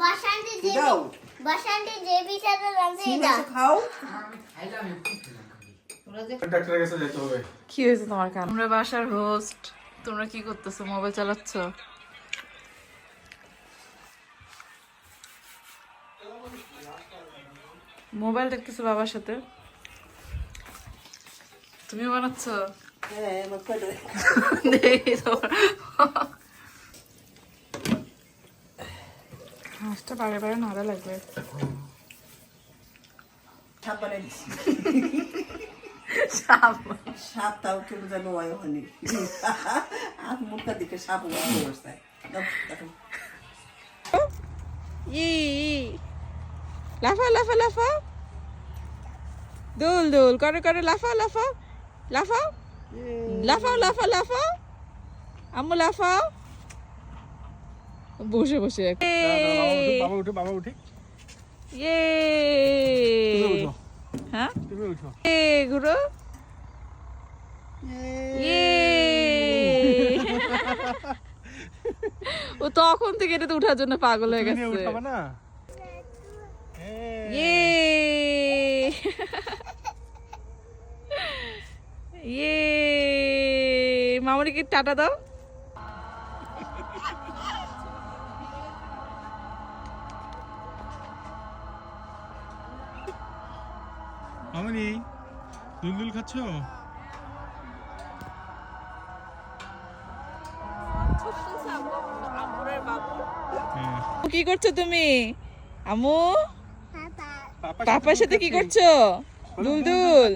বসান্তে যে দাও বসান্তে যে বিছানা লাগছে সিম এটা আছে খাও ডাক্তারের কাছে যেতে হবে। কি হয়েছে তোমার কান? তোমরা বাসার হোস্ট, তোমরা কি করতেছো? মোবাইল চালাচ্ছ? মোবাইল দেখতেছো বাবার সাথে? তুমি বানাচ্ছ? হ্যাঁ আমার কয়টা দেখি তোমার হাঁসটা বারে বারে নাড়া লাগবে। সাপ বানাই দিছি সাপ। সাপ তাও কেউ যেন হয় ওখানে আর মুখটা দিকে সাপ অবস্থায় দেখো ই লাফা লাফা লাফা, দুল দুল করে করে লাফা লাফা লাফাও লাফাও লাফা লাফাও, আম্মু লাফাও বসে বসে। বাবা উঠে বাবা উঠে ইয়ে তুমি উঠো হ্যাঁ তুমি উঠো এ ঘুরো ইয়ে ও তখন থেকে এটাতে উঠার জন্য পাগল হয়ে তুমি গেছে। উঠাবে না ইয়ে ইয়ে মামুনিকে টাটা দাও। মামনি দুলদুল খাচ্ছো হ্যাঁ কি করছো তুমি আম্মু? পাপা পাপা পাপার সাথে কি করছো? দুলদুল